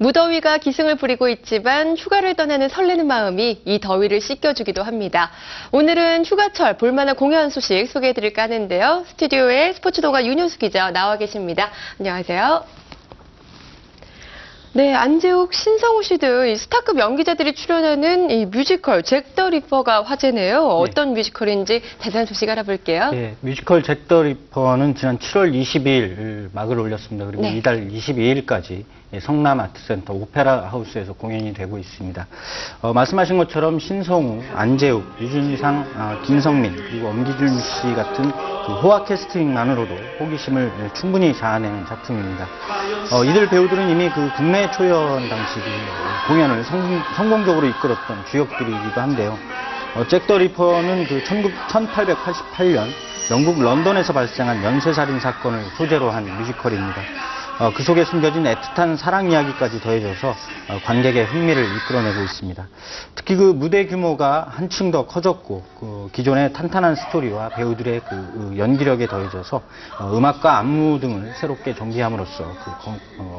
무더위가 기승을 부리고 있지만 휴가를 떠나는 설레는 마음이 이 더위를 씻겨주기도 합니다. 오늘은 휴가철 볼만한 공연 소식 소개해드릴까 하는데요. 스튜디오에 스포츠동아 윤효수 기자 나와 계십니다. 안녕하세요. 네, 안재욱, 신성우 씨 등 스타급 연기자들이 출연하는 이 뮤지컬 잭 더 리퍼가 화제네요. 어떤 뮤지컬인지 자세한 소식 알아볼게요. 네, 뮤지컬 잭 더 리퍼는 지난 7월 22일 막을 올렸습니다. 그리고 이달 22일까지 성남 아트센터 오페라 하우스에서 공연이 되고 있습니다. 말씀하신 것처럼 신성우, 안재욱, 유준상, 김성민, 그리고 엄기준 씨 같은 그 호화 캐스팅만으로도 호기심을 충분히 자아내는 작품입니다. 이들 배우들은 이미 그 국내 초연 당시 공연을 성공적으로 이끌었던 주역들이기도 한데요. 잭 더 리퍼는 그 1888년 영국 런던에서 발생한 연쇄살인 사건을 소재로 한 뮤지컬입니다. 그 속에 숨겨진 애틋한 사랑 이야기까지 더해져서 관객의 흥미를 이끌어내고 있습니다. 특히 그 무대 규모가 한층 더 커졌고 그 기존의 탄탄한 스토리와 배우들의 그 연기력에 더해져서 음악과 안무 등을 새롭게 정비함으로써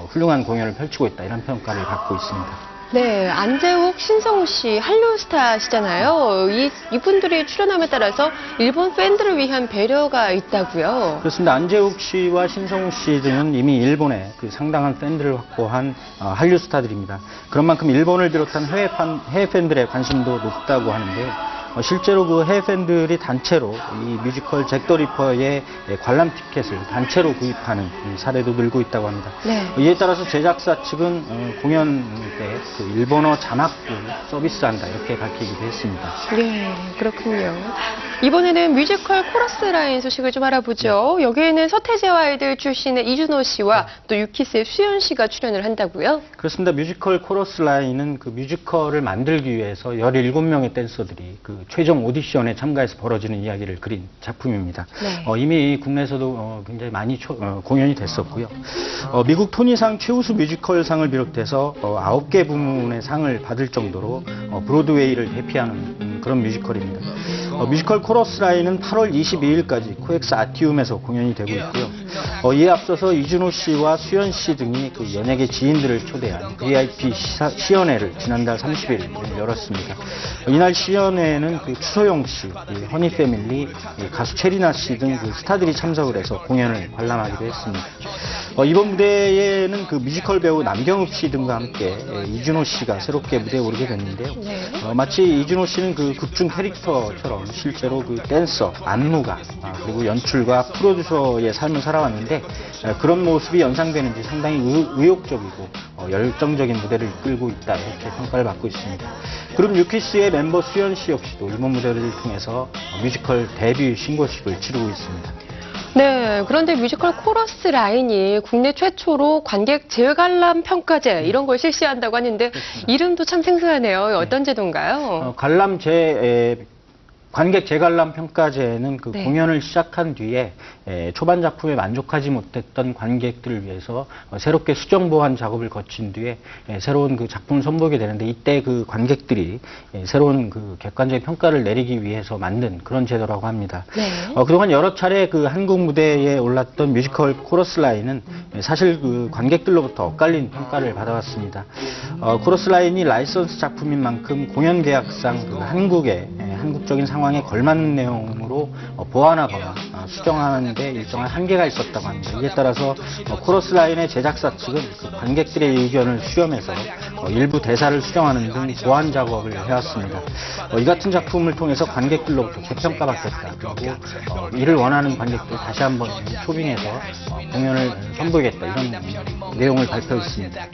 훌륭한 공연을 펼치고 있다, 이런 평가를 받고 있습니다. 네, 안재욱, 신성우 씨 한류 스타시잖아요. 이분들이 출연함에 따라서 일본 팬들을 위한 배려가 있다고요. 그렇습니다. 안재욱 씨와 신성우 씨 등은 이미 일본에 그 상당한 팬들을 확보한 한류 스타들입니다. 그런 만큼 일본을 비롯한 해외 팬들의 관심도 높다고 하는데요. 실제로 그 해외 팬들이 단체로 이 뮤지컬 잭 더 리퍼의 관람 티켓을 단체로 구입하는 사례도 늘고 있다고 합니다. 네. 이에 따라서 제작사 측은 공연 때 그 일본어 자막도 서비스한다, 이렇게 밝히기도 했습니다. 네, 그렇군요. 이번에는 뮤지컬 코러스 라인 소식을 좀 알아보죠. 여기에는 서태지와 아이들 출신의 이준호 씨와 또 유키스의 수연 씨가 출연을 한다고요? 그렇습니다. 뮤지컬 코러스 라인은 그 뮤지컬을 만들기 위해서 17명의 댄서들이 그 최종 오디션에 참가해서 벌어지는 이야기를 그린 작품입니다. 네. 이미 국내에서도 굉장히 많이 공연이 됐었고요. 미국 토니상 최우수 뮤지컬상을 비롯해서 9개 부문의 상을 받을 정도로 브로드웨이를 대표하는 그런 뮤지컬입니다. 뮤지컬 코러스 라인은 8월 22일까지 코엑스 아티움에서 공연이 되고 있고요. 이에 앞서서 이준호 씨와 수연 씨 등이 그 연예계 지인들을 초대한 VIP 시연회를 지난달 30일 열었습니다. 이날 시연회에는 그 추소영 씨, 허니 패밀리, 가수 체리나 씨 등 그 스타들이 참석을 해서 공연을 관람하기도 했습니다. 이번 무대에는 그 뮤지컬 배우 남경읍 씨 등과 함께 이준호 씨가 새롭게 무대에 오르게 됐는데요. 마치 이준호 씨는 그 극중 캐릭터처럼 실제로 그 댄서, 안무가, 그리고 연출과 프로듀서의 삶을 살아왔는데 그런 모습이 연상되는지 상당히 의욕적이고 열정적인 무대를 이끌고 있다, 이렇게 평가를 받고 있습니다. 그룹 유키스의 멤버 수연 씨 역시도 이번 무대를 통해서 뮤지컬 데뷔 신고식을 치르고 있습니다. 네, 그런데 뮤지컬 코러스 라인이 국내 최초로 관객 재관람 평가제 이런 걸 실시한다고 하는데 이름도 참 생소하네요. 어떤 제도인가요? 관객 재관람 평가제는 그 네. 공연을 시작한 뒤에 초반 작품에 만족하지 못했던 관객들을 위해서 새롭게 수정 보완 작업을 거친 뒤에 새로운 그 작품을 선보이게 되는데, 이때 그 관객들이 새로운 그 객관적인 평가를 내리기 위해서 만든 그런 제도라고 합니다. 네. 그동안 여러 차례 그 한국 무대에 올랐던 뮤지컬 코러스 라인은 사실 그 관객들로부터 엇갈린 평가를 받아왔습니다. 코러스 라인이 라이선스 작품인 만큼 공연 계약상 그 한국적인 상황에 걸맞는 내용으로 보완하거나 수정하는 데 일정한 한계가 있었다고 합니다. 이에 따라서 코러스 라인의 제작사 측은 그 관객들의 의견을 수렴해서 일부 대사를 수정하는 등 보완 작업을 해왔습니다. 이 같은 작품을 통해서 관객들로부터 재평가받겠다, 그리고 이를 원하는 관객들 다시 한번 초빙해서 공연을 선보이겠다, 이런 내용을 발표했습니다.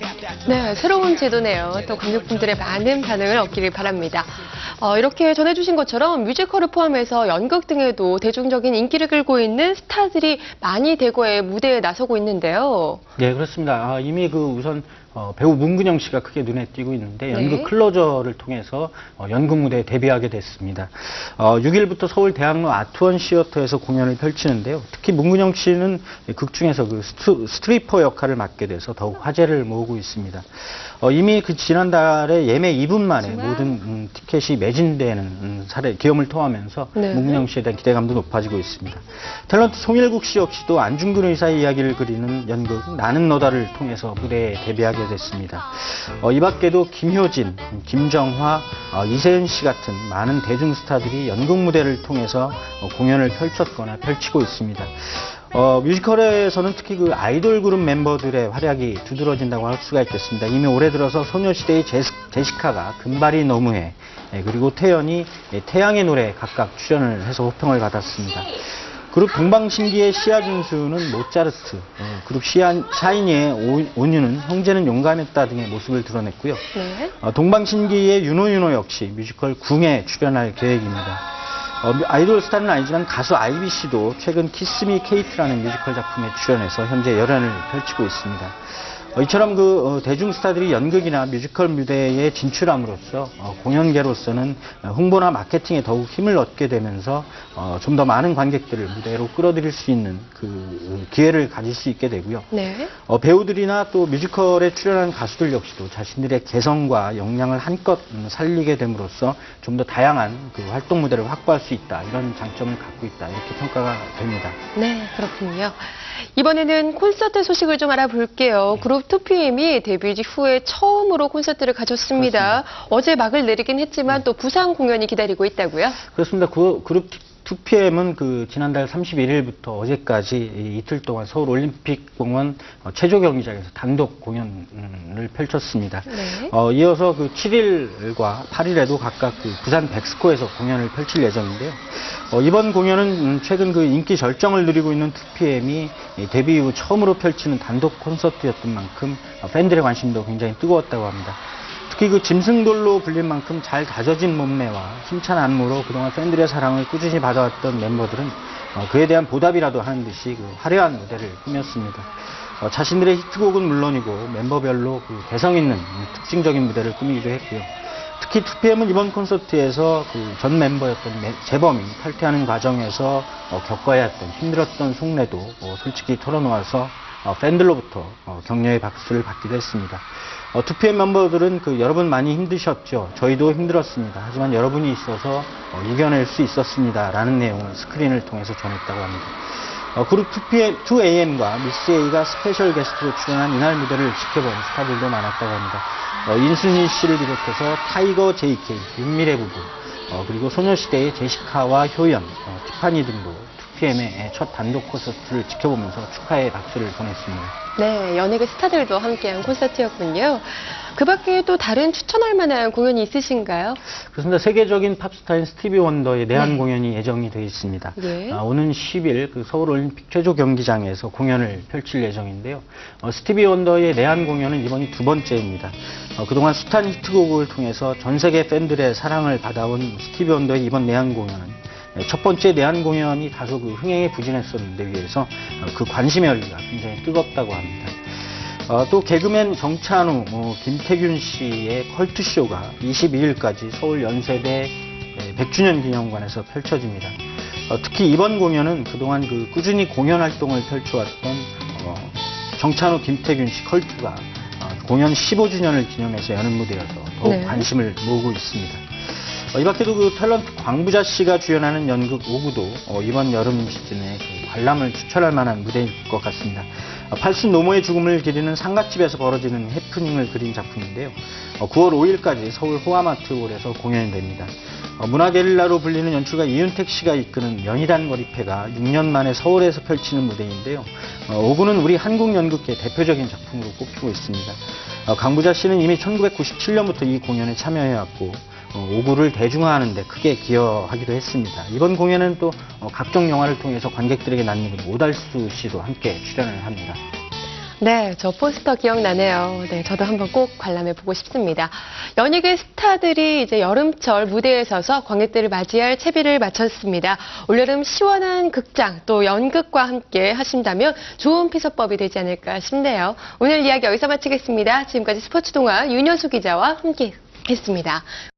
네, 새로운 제도네요. 또 관객분들의 많은 반응을 얻기를 바랍니다. 이렇게 전해주신 것처럼 뮤지컬을 포함해서 연극 등에도 대중적인 인기를 끌고 있는 스타들이 많이 대거에 무대에 나서고 있는데요. 네, 그렇습니다. 이미 그 우선 배우 문근영 씨가 크게 크게 눈에 띄고 있는데 네. 연극 클로저를 통해서 연극 무대에 데뷔하게 됐습니다. 6일부터 서울 대학로 아트원 시어터에서 공연을 펼치는데요. 특히 문근영 씨는 극 중에서 그 스트리퍼 역할을 맡게 돼서 더욱 화제를 모으고 있습니다. 이미 그 지난달에 예매 2분 만에 모든 티켓이 매진되는 기염을 토하면서 네. 문근영 씨에 대한 기대감도 높아지고 있습니다. 탤런트 송일국 씨 역시도 안중근 의사의 이야기를 그리는 연극 나는 너다를 통해서 무대에 데뷔하게 됐습니다. 이 밖에도 김효진, 김정화, 이세은 씨 같은 많은 대중 스타들이 연극 무대를 통해서 공연을 펼쳤거나 펼치고 있습니다. 뮤지컬에서는 특히 그 아이돌 그룹 멤버들의 활약이 두드러진다고 할 수가 있겠습니다. 이미 올해 들어서 소녀시대의 제시카가 금발이 너무해, 그리고 태연이 태양의 노래 각각 출연을 해서 호평을 받았습니다. 그룹 동방신기의 시아준수는 모차르트, 그룹 샤이니의 온유는 형제는 용감했다 등의 모습을 드러냈고요. 네. 동방신기의 윤호윤호 역시 뮤지컬 궁에 출연할 계획입니다. 아이돌 스타는 아니지만 가수 아이비 씨도 최근 키스미 케이트라는 뮤지컬 작품에 출연해서 현재 열연을 펼치고 있습니다. 이처럼 그 대중 스타들이 연극이나 뮤지컬 무대에 진출함으로써 공연계로서는 홍보나 마케팅에 더욱 힘을 얻게 되면서 좀 더 많은 관객들을 무대로 끌어들일 수 있는 그 기회를 가질 수 있게 되고요. 네. 배우들이나 또 뮤지컬에 출연한 가수들 역시도 자신들의 개성과 역량을 한껏 살리게 됨으로써 좀 더 다양한 그 활동 무대를 확보할 수 있다, 이런 장점을 갖고 있다, 이렇게 평가가 됩니다. 네, 그렇군요. 이번에는 콘서트 소식을 좀 알아볼게요. 그룹 2PM이 데뷔 후에 처음으로 콘서트를 가졌습니다. 어제 막을 내리긴 했지만 또 부산 공연이 기다리고 있다고요? 그렇습니다. 그룹 2PM은 그 지난달 31일부터 어제까지 이틀 동안 서울 올림픽공원 체조 경기장에서 단독 공연을 펼쳤습니다. 네. 이어서 그 7일과 8일에도 각각 그 부산 백스코에서 공연을 펼칠 예정인데요. 이번 공연은 최근 그 인기 절정을 누리고 있는 2PM이 데뷔 이후 처음으로 펼치는 단독 콘서트였던 만큼 팬들의 관심도 굉장히 뜨거웠다고 합니다. 특히 그 짐승돌로 불릴 만큼 잘 다져진 몸매와 힘찬 안무로 그동안 팬들의 사랑을 꾸준히 받아왔던 멤버들은 그에 대한 보답이라도 하는 듯이 그 화려한 무대를 꾸몄습니다. 자신들의 히트곡은 물론이고 멤버별로 그 개성 있는 특징적인 무대를 꾸미기도 했고요. 특히 2PM은 이번 콘서트에서 그 전 멤버였던 재범이 탈퇴하는 과정에서 겪어야 했던 힘들었던 속내도 솔직히 털어놓아서 팬들로부터 격려의 박수를 받기도 했습니다. 2PM 멤버들은 여러분 많이 힘드셨죠? 저희도 힘들었습니다. 하지만 여러분이 있어서 이겨낼 수 있었습니다. 라는 내용을 스크린을 통해서 전했다고 합니다. 그룹 2AM과 미스 A가 스페셜 게스트로 출연한 이날 무대를 지켜본 스타들도 많았다고 합니다. 인순이 씨를 비롯해서 타이거 JK, 윤미래 부부, 그리고 소녀시대의 제시카와 효연, 티파니 등도 2PM의 첫 단독 콘서트를 지켜보면서 축하의 박수를 보냈습니다. 네, 연예계 스타들도 함께한 콘서트였군요. 그 밖에 또 다른 추천할 만한 공연이 있으신가요? 그렇습니다. 세계적인 팝스타인 스티비 원더의 내한 네. 공연이 예정이 되어 있습니다. 예. 오는 10일 그 서울 올림픽 체조 경기장에서 공연을 펼칠 예정인데요. 스티비 원더의 내한 공연은 이번이 두 번째입니다. 그동안 숱한 히트곡을 통해서 전 세계 팬들의 사랑을 받아온 스티비 원더의 이번 내한 공연은 첫 번째 내한 공연이 다소 그 흥행에 부진했었는데 비해서 그 관심의 열기가 굉장히 뜨겁다고 합니다. 또 개그맨 정찬우, 김태균 씨의 컬투쇼가 22일까지 서울 연세대 100주년 기념관에서 펼쳐집니다. 특히 이번 공연은 그동안 그 꾸준히 공연 활동을 펼쳐왔던 정찬우, 김태균 씨 컬투가 공연 15주년을 기념해서 여는 무대여서 더욱 네. 관심을 모으고 있습니다. 이 밖에도 그 탤런트 광부자 씨가 주연하는 연극 오구도 이번 여름 시즌에 그 관람을 추천할 만한 무대일 것 같습니다. 팔순 노모의 죽음을 기리는 상갓집에서 벌어지는 해프닝을 그린 작품인데요. 9월 5일까지 서울 호화마트홀에서 공연이 됩니다. 문화게릴라로 불리는 연출가 이윤택 씨가 이끄는 연희단 거리패가 6년 만에 서울에서 펼치는 무대인데요. 오구는 우리 한국 연극계 대표적인 작품으로 꼽히고 있습니다. 광부자 씨는 이미 1997년부터 이 공연에 참여해왔고 오구를 대중화하는 데 크게 기여하기도 했습니다. 이번 공연은 또 각종 영화를 통해서 관객들에게 낯익은 오달수 씨도 함께 출연을 합니다. 네, 저 포스터 기억나네요. 네, 저도 한번 꼭 관람해보고 싶습니다. 연예계 스타들이 이제 여름철 무대에 서서 관객들을 맞이할 채비를 마쳤습니다. 올여름 시원한 극장 또 연극과 함께 하신다면 좋은 피서법이 되지 않을까 싶네요. 오늘 이야기 여기서 마치겠습니다. 지금까지 스포츠 동화 윤여수 기자와 함께 했습니다.